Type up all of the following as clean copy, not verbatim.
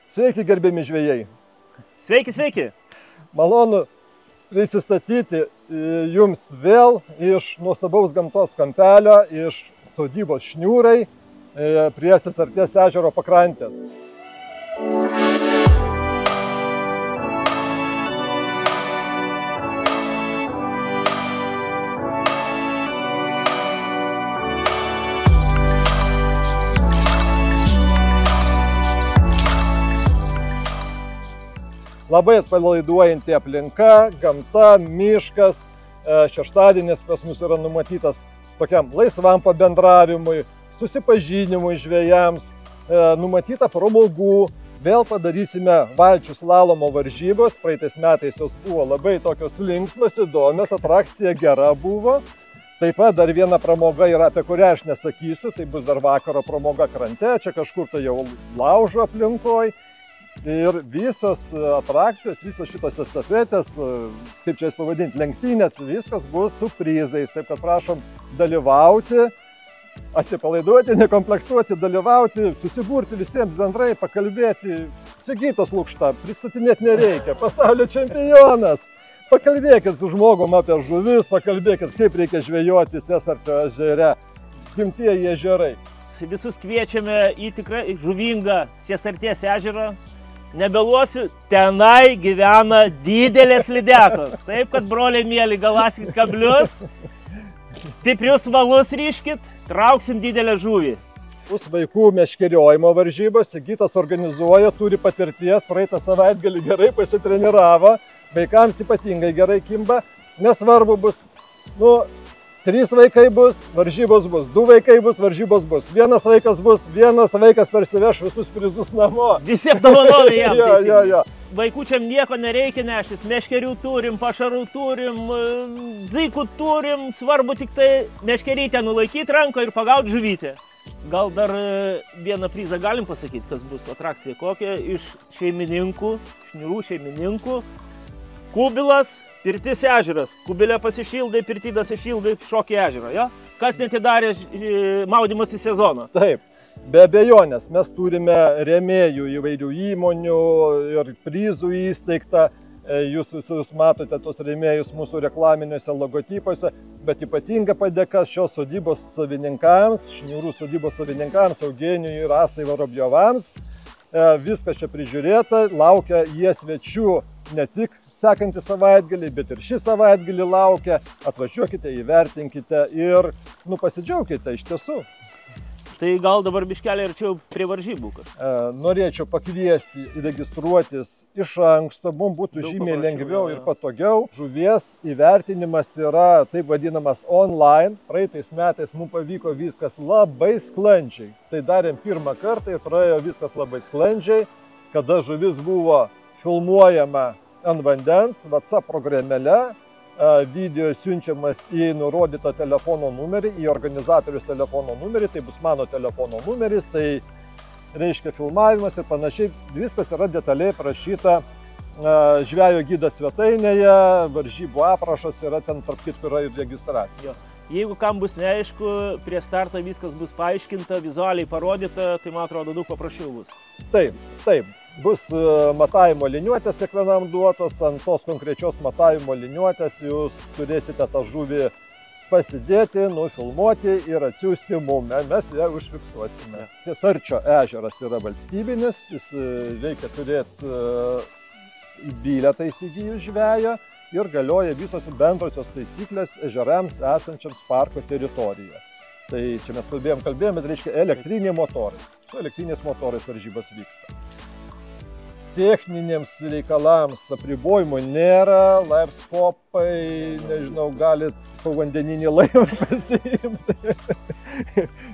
Sveiki, gerbiami žvejai. Sveiki, sveiki. Malonu prisistatyti jums vėl iš nuostabaus gamtos kampelio, iš sodybos Šniūrai prie Sesarties ežero pakrantės. Labai atpalaiduojanti aplinka, gamta, miškas. Šeštadienis pas mus yra numatytas tokiam laisvam pabendravimui, susipažinimui žvejams, numatyta pramogų. Vėl padarysime valčių slalomo varžybos. Praeitais metais jos buvo labai tokios linksmos, įdomios, atrakcija gera buvo. Taip pat dar viena pramoga yra, apie kurią aš nesakysiu, tai bus dar vakaro pramoga krante, čia kažkur tai jau laužo aplinkoj. Ir visos atrakcijos, visos šitos estafetės, kaip čia jas pavadinti, lenktynės, viskas bus su prizais. Taip kad prašom dalyvauti, atsipalaiduoti, nekompleksuoti, dalyvauti, susiburti visiems bendrai, pakalbėti. Sigitas Lukšta, pristatinėti nereikia, pasaulio čempionas. Pakalbėkit su žmogum apie žuvis, pakalbėkit, kaip reikia žvejoti Sesarčio ežere, gimtieji ežerai. Visus kviečiame į tikrai žuvingą Sesarties ežerą. Nebeluosiu, tenai gyvena didelės lydekos. Taip, kad broliai mėly, galaskit kablius, stiprius valus ryškit, trauksim didelę žuvį. Bus vaikų meškeriojimo varžybos, Sigitas organizuoja, turi patirties, praeitą savaitgalį gerai pasitreniravo, vaikams ypatingai gerai kimba, nesvarbu bus, 3 vaikai bus, varžybos bus, 2 vaikai bus, varžybos bus, vienas vaikas parsiveš visus prizus namo. Visi apdovanojai jam. Jo. Vaikučiam nieko nereikia neštis, meškerių turim, pašarų turim, dzykų turim, svarbu tik tai meškerytę nulaikyti ranko ir pagauti žuvytę. Gal dar vieną prizą galim pasakyti, kas bus atrakcija kokia iš šeimininkų, Šniūrų šeimininkų. Kubilas, pirtis ežeras. Kubilė pasišildai, pirtydas išildai, šokį ežerą. Ja? Kas netidarė maudymosi sezoną? Taip, be abejonės. Mes turime rėmėjų įvairių įmonių ir prizų įsteigta. Jūs visus matote tos rėmėjus mūsų reklaminiuose logotipuose. Bet ypatinga padėka šios sodybos savininkams, Šniūrų sodybos savininkams, Eugenijui ir Astai Vorobjovams. Viskas čia prižiūrėta, laukia jie svečių ne tik sekantį savaitgalį, bet ir šį savaitgalį laukia. Atvažiuokite, įvertinkite ir pasidžiaukite iš tiesų. Tai gal dabar biškelį arčiau prie varžybų? Norėčiau pakviesti registruotis iš anksto, mums būtų žymiai lengviau ir patogiau. Žuvies įvertinimas yra taip vadinamas online. Praeitais metais mums pavyko viskas labai sklandžiai. Tai darėm pirmą kartą ir praėjo viskas labai sklandžiai, kada žuvis buvo filmuojama ant vandens, WhatsApp programėle, video siunčiamas į nurodytą telefono numerį, į organizatorius telefono numerį, tai bus mano telefono numeris, tai reiškia filmavimas ir panašiai. Viskas yra detaliai prašyta žvejo gidas svetainėje, varžybų aprašas yra ten, tarp kitko yra ir registracija. Jeigu kam bus neaišku, prie starto viskas bus paaiškinta, vizualiai parodyta, tai man atrodo daug paprasčiau bus. Taip. Bus matavimo liniuotės kiekvienam duotos, ant tos konkrečios matavimo liniuotės jūs turėsite tą žuvį pasidėti, nufilmuoti ir atsiųsti mum. Mes ją užfiksuosime. Sesarčio ežeras yra valstybinis, jis reikia turėti bilietą įsigijus žvejo ir galioja visos bendrosios taisyklės ežerams esančiams parko teritorijoje. Tai čia mes kalbėjom, bet reiškia elektriniai motorai. Su elektriniais motorais varžybos vyksta. Techniniams reikalams apribojimų nėra, laivskopai, nežinau, galit povandeninį laivą pasiimti.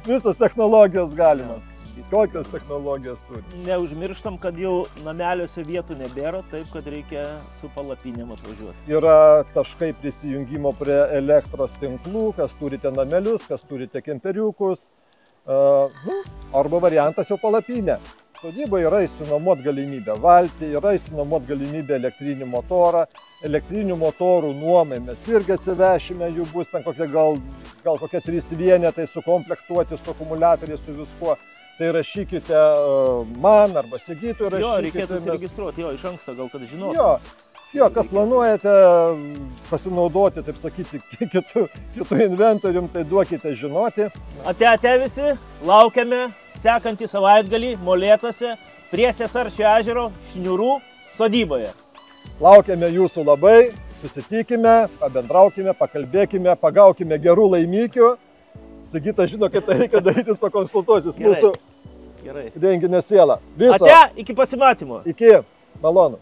Visos technologijos galimas. Kokios technologijos turi. Neužmirštam, kad jau nameliuose vietų nebėra, taip kad reikia su palapinėm atvažiuoti. Yra taškai prisijungimo prie elektros tinklų, kas turite namelius, kas turite kemperiukus, arba variantas jau palapinė. Sodyboje yra išsinuomot galimybę valtį, yra išsinuomot galimybę elektrinį motorą. Elektrinių motorų nuomai mes irgi atsivešime, jų bus ten gal kokie 3 vienetai sukomplektuoti su akumuliatoriais, su viskuo. tai rašykite man arba Sigitui rašykite. Jo, reikėtų įsiregistruoti, jo, iš anksto gal kad žinotų. Jo, kas planuojate pasinaudoti, taip sakyti, kitų inventorium, tai duokite žinoti. Ate visi, laukiame sekantį savaitgalį Molėtuose prie Sesarčio ežero Šniurų sodyboje. Laukiame jūsų labai, susitikime, pabendraukime, pakalbėkime, pagaukime gerų laimikių. Sigita žino, kaip tai reikia daryti, pakonsultuosis mūsų renginio sielą. Viso. Ate, iki pasimatymo. Iki, malonu.